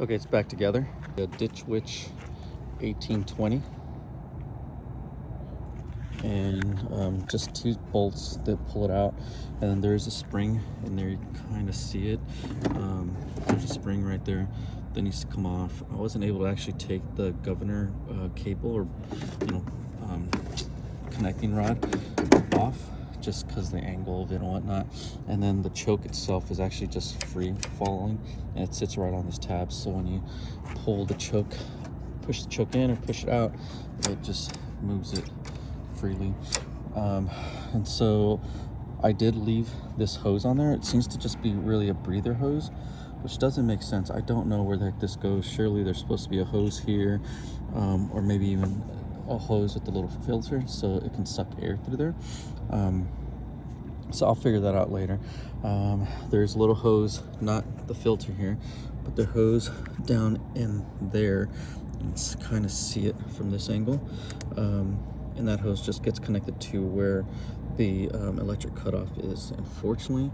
Okay, it's back together. The Ditch Witch 1820. And just 2 bolts that pull it out. And then there's a spring in there, you can kind of see it. There's a spring right there that needs to come off. I wasn't able to actually take the governor cable or, connecting rod off, just because the angle of it and whatnot. And then the choke itself is actually just free falling, and it sits right on this tab. So when you pull the choke, push the choke in or push it out, it just moves it freely. And so I did leave this hose on there. It seems to just be really a breather hose, which doesn't make sense. I don't know where the heck this goes. Surely there's supposed to be a hose here, or maybe even a hose with the little filter so it can suck air through there. So I'll figure that out later. There's a little hose, not the filter here, but the hose down in there. You can kind of see it from this angle. And that hose just gets connected to where the electric cutoff is. Unfortunately,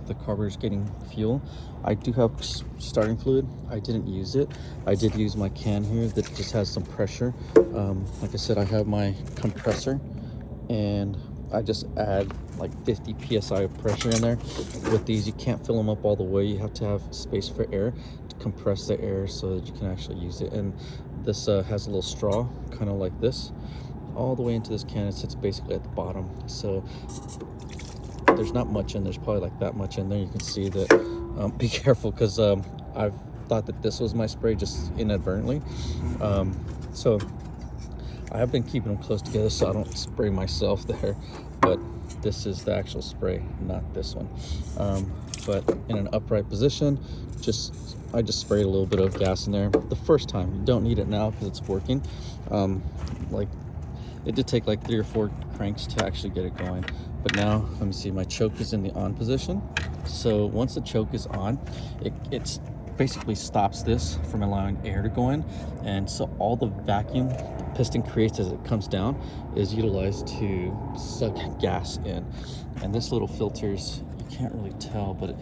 the carburetor is getting fuel. I do have starting fluid. I didn't use it. I did use my can here that just has some pressure. Like I said, I have my compressor, and I just add like 50 psi of pressure in there. With these, you can't fill them up all the way. You have to have space for air to compress the air so that you can actually use it. And this has a little straw, kind of like this, all the way into this can. It sits basically at the bottom. So there's not much in. There's probably like that much in there. You can see that. Be careful, because I've thought that this was my spray just inadvertently. So I have been keeping them close together so I don't spray myself there, but this is the actual spray, not this one. But in an upright position, I just sprayed a little bit of gas in there the first time. You don't need it now because it's working. Like, it did take like 3 or 4 cranks to actually get it going. But now, let me see, my choke is in the on position. So once the choke is on, it's basically stops this from allowing air to go in, and so all the vacuum the piston creates as it comes down is utilized to suck gas in. And this little filters, you can't really tell, but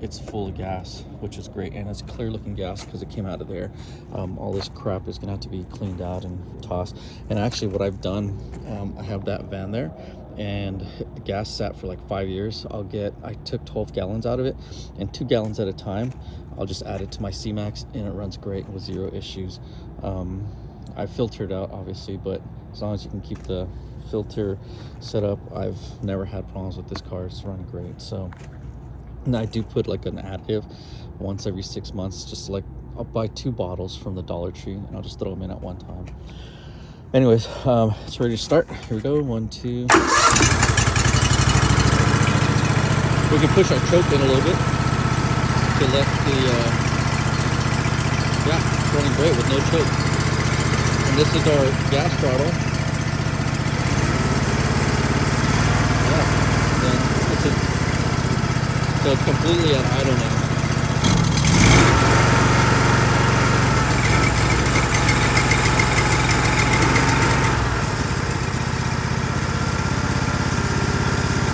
it's full of gas, which is great, and it's clear looking gas because it came out of there. All this crap is gonna have to be cleaned out and tossed. And actually what I've done, I have that van there, and the gas sat for like 5 years. I took 12 gallons out of it, and 2 gallons at a time. I'll just add it to my C-Max, and it runs great with 0 issues. I filtered out obviously, but as long as you can keep the filter set up, I've never had problems with this car. It's running great. So, and I do put like an additive once every 6 months, just like I'll buy 2 bottles from the Dollar Tree, and I'll just throw them in at one time. Anyways, it's ready to start. Here we go. 1, 2. We can push our choke in a little bit to let the, yeah, it's running great with no choke. And this is our gas throttle. Yeah, then so it's completely at idle now.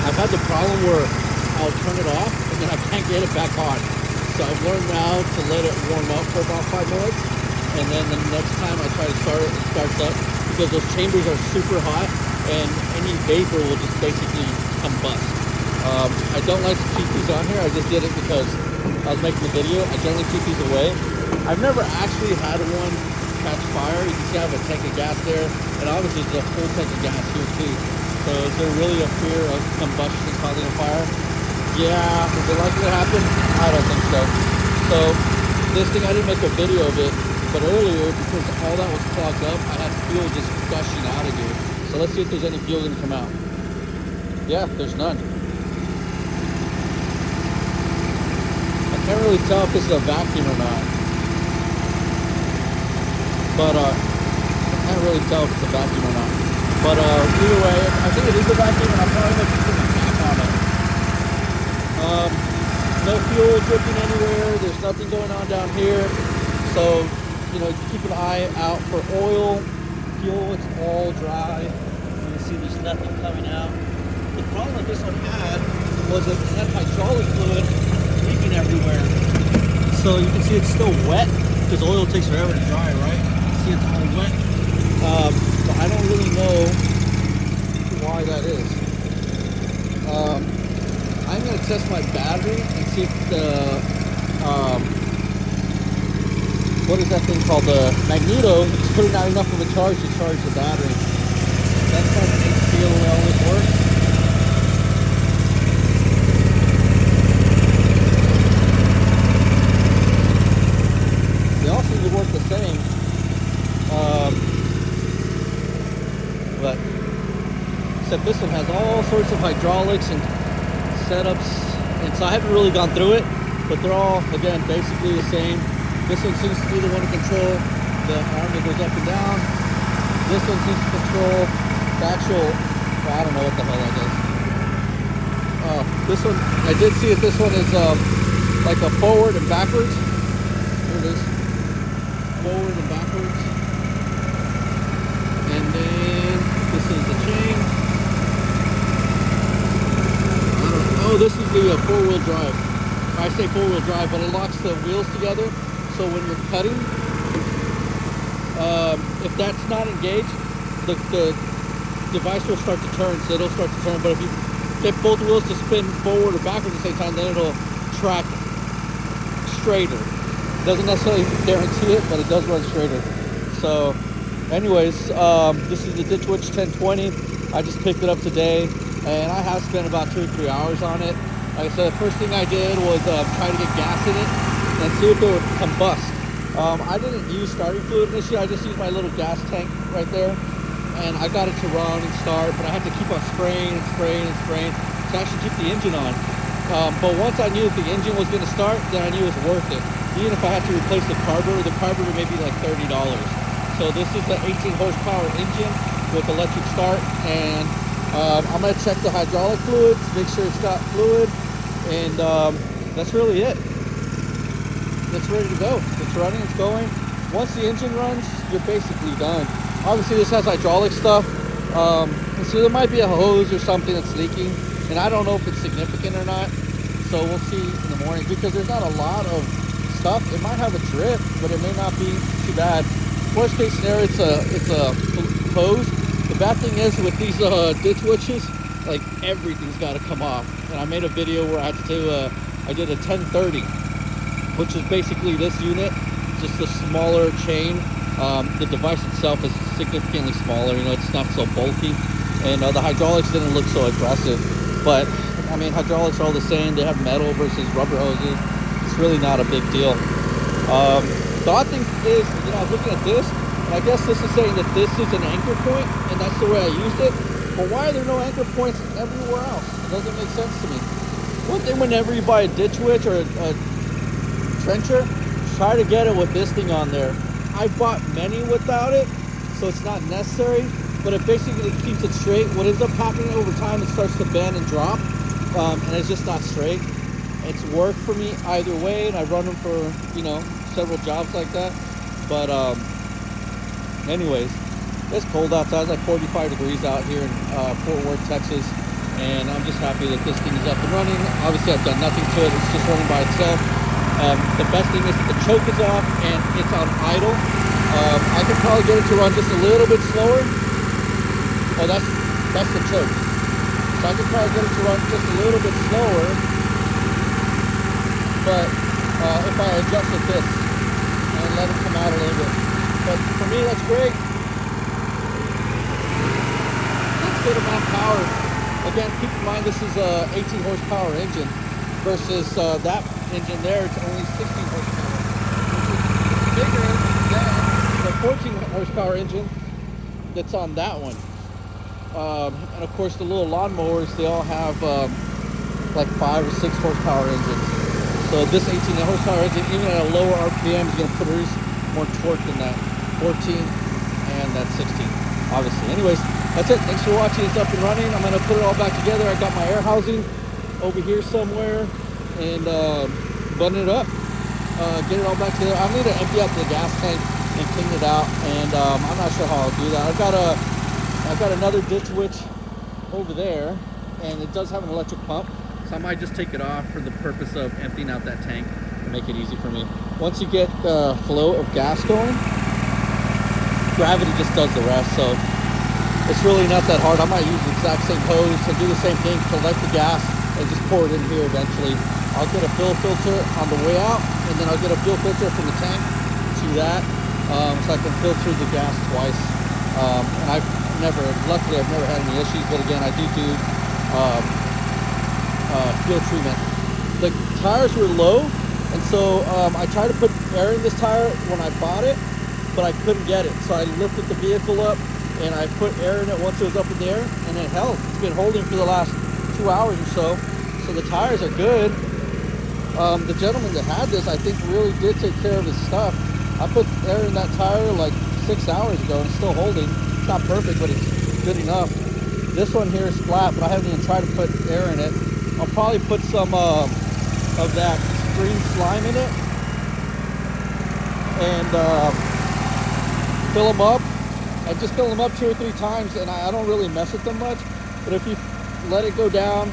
I've had the problem where I'll turn it off and then I can't get it back on. So I've learned now to let it warm up for about 5 minutes, and then the next time I try to start it, it starts up, because those chambers are super hot and any vapor will just basically combust. I don't like to keep these on here. I just did it because I was making the video. I generally keep these away. I've never actually had one catch fire. You can see I have a tank of gas there, and obviously there's a full tank of gas here too. So is there really a fear of combustion causing a fire? Yeah, is it likely to happen? I don't think so. So this thing, I didn't make a video of it, but earlier, because all that was clogged up, I had fuel just gushing out of here. So let's see if there's any fuel going to come out. Yeah, there's none. I can't really tell if this is a vacuum or not. But I can't really tell if it's a vacuum or not. But either way, I think it is a vacuum, and I'm probably going to put a cap on it. No fuel dripping anywhere. There's nothing going on down here. So, keep an eye out for oil, fuel. It's all dry. You can see there's nothing coming out. The problem that this one had was it had hydraulic fluid leaking everywhere. So you can see it's still wet because oil takes forever to dry, right? You can see it's all wet. But I don't really know why that is. I'm going to test my battery and see if the, what is that thing called? The magneto is putting out enough of a charge to charge the battery. That's how the HPL always works. They all seem to work the same. But except this one has all sorts of hydraulics and setups, and so I haven't really gone through it, but they're all, again, basically the same. This one seems to be the one to control the arm that goes up and down. This one seems to control the actual, well, I don't know what the hell that is. This one, I did see that this one is like a forward and backwards. Here it is, forward and backwards. And then this is the chain. Oh, this is the four-wheel drive. I say four-wheel drive, but it locks the wheels together. So when you're cutting, if that's not engaged, the device will start to turn. So it'll start to turn. But if you get both wheels to spin forward or backwards at the same time, then it'll track straighter. Doesn't necessarily guarantee it, but it does run straighter. So, anyways, this is the Ditch Witch 1020. I just picked it up today. And I have spent about 2 or 3 hours on it. Like I said, the first thing I did was try to get gas in it and see if it would combust. I didn't use starting fluid initially. I just used my little gas tank right there. And I got it to run and start, but I had to keep on spraying and spraying and spraying to actually keep the engine on. But once I knew that the engine was going to start, then I knew it was worth it. Even if I had to replace the carburetor may be like $30. So this is an 18 horsepower engine with electric start, and I'm going to check the hydraulic fluids, make sure it's got fluid, and that's really it. It's ready to go. It's running, it's going. Once the engine runs, you're basically done. Obviously, this has hydraulic stuff. So there might be a hose or something that's leaking, and I don't know if it's significant or not. So we'll see in the morning, because there's not a lot of stuff. It might have a drip, but it may not be too bad. Worst case scenario, it's a hose. The bad thing is with these ditch witches, like everything's got to come off. And I made a video where I had to I did a 1030, which is basically this unit, just a smaller chain. The device itself is significantly smaller. You know, it's not so bulky, and the hydraulics didn't look so aggressive. But I mean, hydraulics are all the same. They have metal versus rubber hoses. It's really not a big deal. The odd thing is, you know, I was looking at this. I guess this is saying that this is an anchor point, and that's the way I used it. But why are there no anchor points everywhere else? It doesn't make sense to me. One thing, whenever you buy a ditch witch or a trencher, try to get it with this thing on there. I bought many without it, so it's not necessary, but it basically keeps it straight. What ends up happening over time, it starts to bend and drop, and it's just not straight. It's worked for me either way, and I've run them for, you know, several jobs like that. But anyways, it's cold outside. It's like 45 degrees out here in Fort Worth, Texas, and I'm just happy that this thing is up and running. Obviously, I've done nothing to it. It's just running by itself. The best thing is that the choke is off and it's on idle. I could probably get it to run just a little bit slower. Oh, that's the choke. So I could probably get it to run just a little bit slower, but if I adjusted this and let it come out a little bit. But for me, that's great. That's good amount of power. Again, keep in mind this is a 18 horsepower engine versus that engine there. It's only 16 horsepower, which is bigger than the 14 horsepower engine that's on that one. And of course, the little lawnmowers, they all have like 5 or 6 horsepower engines. So this 18 horsepower engine, even at a lower RPM, is going to produce more torque than that 14 and that 16, obviously. Anyways, that's it. Thanks for watching. It's up and running. I'm going to put it all back together. I got my air housing over here somewhere, and button it up, get it all back together. I need to empty out the gas tank and clean it out, and I'm not sure how I'll do that. I've got another ditch witch over there, and it does have an electric pump, so I might just take it off for the purpose of emptying out that tank and make it easy for me. Once you get the flow of gas going, gravity just does the rest. So it's really not that hard. I might use the exact same hose and do the same thing, collect the gas and just pour it in here eventually. I'll get a fill filter on the way out, and then I'll get a fill filter from the tank to that, so I can filter the gas twice. And luckily I've never had any issues, but again, I do fuel treatment. The tires were low, and so I tried to put air in this tire when I bought it, but I couldn't get it. So I lifted the vehicle up and I put air in it once it was up in the air, and it held. It's been holding for the last 2 hours or so. So the tires are good. The gentleman that had this, I think, really did take care of his stuff. I put air in that tire like 6 hours ago and it's still holding. It's not perfect, but it's good enough. This one here is flat, but I haven't even tried to put air in it. I'll probably put some of that green slime in it and fill them up. I just fill them up 2 or 3 times, and I don't really mess with them much. But if you let it go down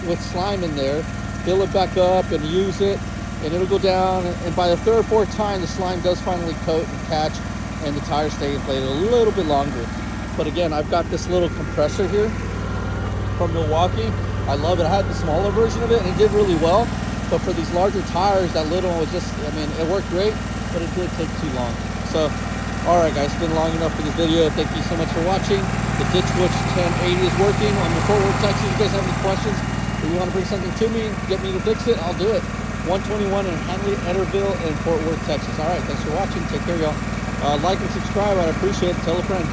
with slime in there, fill it back up and use it, and it'll go down. And by the 3rd or 4th time, the slime does finally coat and catch, and the tires stay inflated a little bit longer. But again, I've got this little compressor here from Milwaukee. I love it. I had the smaller version of it, and it did really well. But for these larger tires, that little one was just, I mean, it worked great, but it did take too long. So, all right, guys, it's been long enough for this video. Thank you so much for watching. The Ditch Witch 1080 is working. I'm in Fort Worth, Texas. If you guys have any questions, if you want to bring something to me, get me to fix it, I'll do it. 121 in Hanley, Etterville, and Fort Worth, Texas. All right, thanks for watching. Take care, y'all. Like and subscribe. I'd appreciate it. Tell a friend.